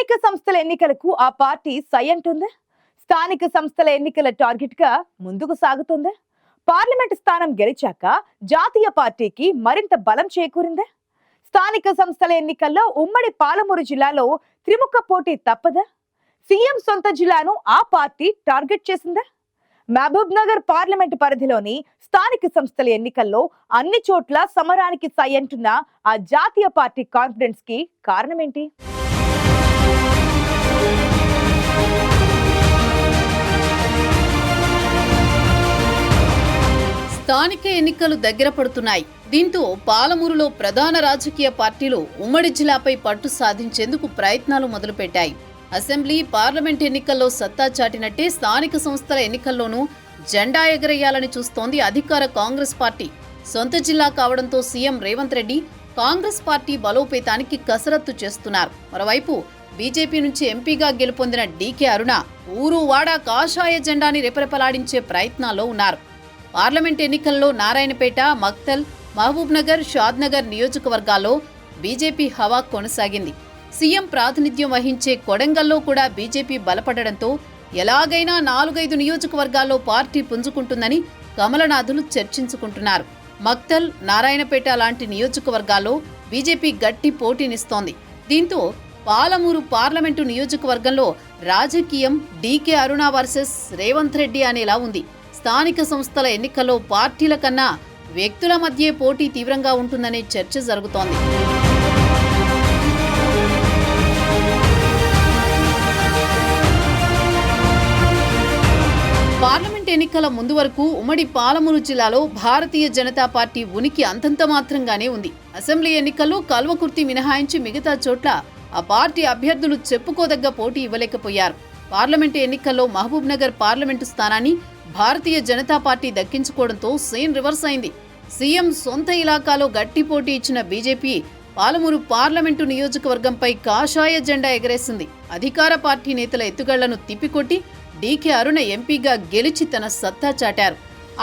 స్థానిక సంస్థల ఎన్నికలకు ఆ పార్టీ సై అంటుందా? స్థానిక సంస్థల ఎన్నికల టార్గెట్ గా ముందుకు సాగుతుందా? పార్లమెంట్ స్థానం గెలిచాక జాతీయ పార్టీకి మరింత బలం చేకూరిందా? స్థానిక సంస్థల ఎన్నికల్లో ఉమ్మడి పాలమూరు జిల్లాలో త్రిముఖ పోటీ తప్పదా? సీఎం సొంత జిల్లాను ఆ పార్టీ టార్గెట్ చేసిందా? మహబూబ్ నగర్ పార్లమెంట్ పరిధిలోని స్థానిక సంస్థల ఎన్నికల్లో అన్ని చోట్ల సమరానికి సై అంటున్న ఆ జాతీయ పార్టీ కాన్ఫిడెన్స్ కి కారణమేంటి? స్థానిక ఎన్నికలు దగ్గర పడుతున్నాయి. దీంతో పాలమూరులో ప్రధాన రాజకీయ పార్టీలు ఉమ్మడి జిల్లాపై పట్టు సాధించేందుకు ప్రయత్నాలు మొదలుపెట్టాయి. అసెంబ్లీ, పార్లమెంట్ ఎన్నికల్లో సత్తా చాటినట్టే స్థానిక సంస్థల ఎన్నికల్లోనూ జెండా ఎగరేయాలని చూస్తోంది అధికార కాంగ్రెస్ పార్టీ. సొంత జిల్లా కావడంతో సీఎం రేవంత్ రెడ్డి కాంగ్రెస్ పార్టీ బలోపేతానికి కసరత్తు చేస్తున్నారు. మరోవైపు బీజేపీ నుంచి ఎంపీగా గెలుపొందిన డీకే అరుణ ఊరు వాడా కాషాయ జెండాని రెపరెపలాడించే ప్రయత్నాల్లో ఉన్నారు. పార్లమెంట్ ఎన్నికల్లో నారాయణపేట, మక్తల్, మహబూబ్ నగర్, షాద్ నగర్ నియోజకవర్గాల్లో బీజేపీ హవా కొనసాగింది. సీఎం ప్రాతినిధ్యం వహించే కొడంగల్లో కూడా బీజేపీ బలపడడంతో ఎలాగైనా 4-5 నియోజకవర్గాల్లో పార్టీ పుంజుకుంటుందని కమలనాథులు చర్చించుకుంటున్నారు. మక్తల్, నారాయణపేట లాంటి నియోజకవర్గాల్లో బీజేపీ గట్టి పోటీనిస్తోంది. దీంతో పాలమూరు పార్లమెంటు నియోజకవర్గంలో రాజకీయం డీకే అరుణ వర్సెస్ రేవంత్ రెడ్డి అనేలా ఉంది. స్థానిక సంస్థల ఎన్నికల్లో పార్టీల కన్నా వ్యక్తుల మధ్య పోటీ తీవ్రంగా ఉంటుందనే చర్చ జరుగుతోంది. పార్లమెంట్ ఎన్నికల ముందు వరకు ఉమ్మడి పాలమూరు జిల్లాలో భారతీయ జనతా పార్టీ ఉనికి అంతంత మాత్రంగానే ఉంది. అసెంబ్లీ ఎన్నికల్లో కల్వకుర్తి మినహాయించి మిగతా చోట్ల ఆ పార్టీ అభ్యర్థులు చెప్పుకోదగ్గ పోటీ ఇవ్వలేకపోయారు. పార్లమెంటు ఎన్నికల్లో మహబూబ్ నగర్ పార్లమెంటు స్థానాన్ని Bharatiya Janata party దక్కించుకోవడంతో scene reverse అయింది. సీఎం సొంత ఇలాకాలో గట్టి పోటీ ఇచ్చిన బీజేపీ పాలమూరు పార్లమెంటు నియోజకవర్గంపై కాషాయ జెండా ఎగరేసింది. అధికార పార్టీ నేతల ఎత్తుగళ్లను తిప్పికొట్టి డీకే అరుణ ఎంపీగా గెలిచి తన సత్తా చాటారు.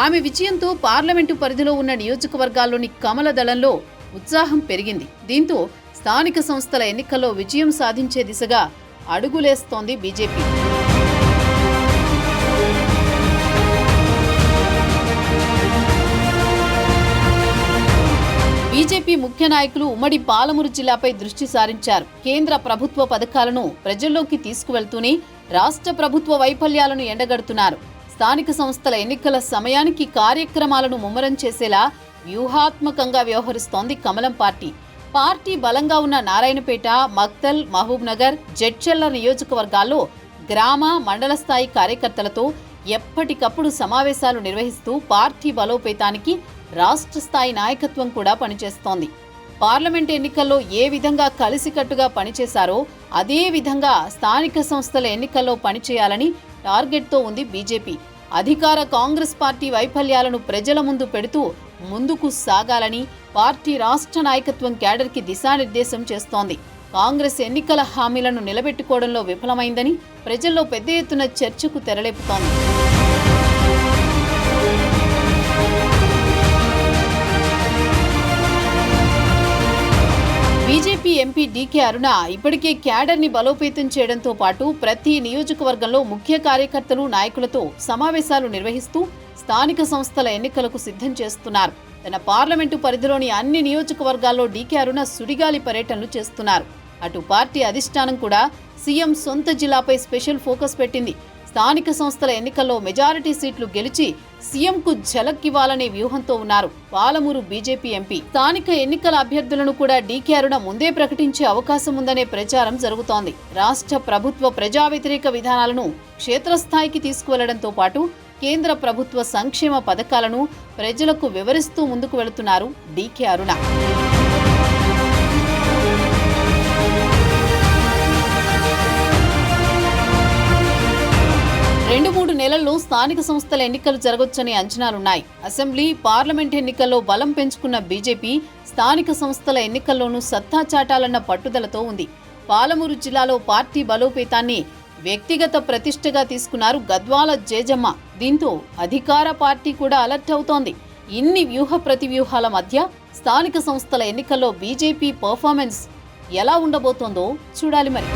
ఆమె విజయంతో పార్లమెంటు పరిధిలో ఉన్న నియోజకవర్గాల్లోని కమల దళంలో ఉత్సాహం పెరిగింది. దీంతో స్థానిక సంస్థల ఎన్నికల్లో విజయం సాధించే దిశగా అడుగులేస్తోంది బీజేపీ. బీజేపీ ముఖ్య నాయకులు ఉమ్మడి పాలమూరు జిల్లాపై దృష్టి సారించారు. కేంద్ర ప్రభుత్వ పథకాలను ప్రజల్లోకి తీసుకువెళ్తూనే రాష్ట్ర ప్రభుత్వ వైఫల్యాలను ఎండగడుతున్నారు. స్థానిక సంస్థల ఎన్నికల సమయానికి కార్యక్రమాలను ముమ్మరం చేసేలా వ్యూహాత్మకంగా వ్యవహరిస్తోంది కమలం పార్టీ. పార్టీ బలంగా ఉన్న నారాయణపేట, మక్తల్, మహబూబ్ నగర్, జడ్చర్ల నియోజకవర్గాల్లో గ్రామ, మండల స్థాయి కార్యకర్తలతో ఎప్పటికప్పుడు సమావేశాలు నిర్వహిస్తూ పార్టీ బలోపేతానికి రాష్ట్ర స్థాయి నాయకత్వం కూడా పనిచేస్తోంది. పార్లమెంట్ ఎన్నికల్లో ఏ విధంగా కలిసికట్టుగా పనిచేశారో అదే విధంగా స్థానిక సంస్థల ఎన్నికల్లో పనిచేయాలని టార్గెట్తో ఉంది బీజేపీ. అధికార కాంగ్రెస్ పార్టీ వైఫల్యాలను ప్రజల ముందు పెడుతూ ముందుకు సాగాలని పార్టీ రాష్ట్ర నాయకత్వం క్యాడర్కి దిశానిర్దేశం చేస్తోంది. కాంగ్రెస్ ఎన్నికల హామీలను నిలబెట్టుకోవడంలో విఫలమైందని ప్రజల్లో పెద్ద ఎత్తున చర్చకు తెరలేపుతోంది. బీజేపీ ఎంపీ డీకే అరుణ ఇప్పటికే క్యాడర్ని బలోపేతం చేయడంతో పాటు ప్రతి నియోజకవర్గంలో ముఖ్య కార్యకర్తలు, నాయకులతో సమావేశాలు నిర్వహిస్తూ స్థానిక సంస్థల ఎన్నికలకు సిద్ధం చేస్తున్నారు. తన పార్లమెంటు పరిధిలోని అన్ని నియోజకవర్గాల్లో డీకే అరుణ సుడిగాలి పర్యటనలు చేస్తున్నారు. అటు పార్టీ అధిష్టానం కూడా సీఎం సొంత జిల్లాపై స్పెషల్ ఫోకస్ పెట్టింది. స్థానిక సంస్థల ఎన్నికల్లో మెజారిటీ సీట్లు గెలిచి సీఎంకు ఝలక్ ఇవ్వాలనే వ్యూహంతో ఉన్నారు పాలమూరు బీజేపీ ఎంపీ. స్థానిక ఎన్నికల అభ్యర్థులను కూడా డీకే అరుణ ముందే ప్రకటించే అవకాశం ఉందనే ప్రచారం జరుగుతోంది. రాష్ట్ర ప్రభుత్వ ప్రజా వ్యతిరేక విధానాలను క్షేత్రస్థాయికి తీసుకువెళ్లడంతో పాటు కేంద్ర ప్రభుత్వ సంక్షేమ పథకాలను ప్రజలకు వివరిస్తూ ముందుకు వెళుతున్నారు డీకే అరుణ. 2-3 నెలల్లో స్థానిక సంస్థల ఎన్నికలు జరగొచ్చనే అంచనాలున్నాయి. అసెంబ్లీ, పార్లమెంట్ ఎన్నికల్లో బలం పెంచుకున్న బీజేపీ స్థానిక సంస్థల ఎన్నికల్లోనూ సత్తా చాటాలన్న పట్టుదలతో ఉంది. పాలమూరు జిల్లాలో పార్టీ బలోపేతాన్ని వ్యక్తిగత ప్రతిష్టగా తీసుకున్నారు గద్వాల జేజమ్మ. దీంతో అధికార పార్టీ కూడా అలర్ట్ అవుతోంది. ఇన్ని వ్యూహ ప్రతివ్యూహాల మధ్య స్థానిక సంస్థల ఎన్నికల్లో బీజేపీ పర్ఫార్మెన్స్ ఎలా ఉండబోతోందో చూడాలి మరి.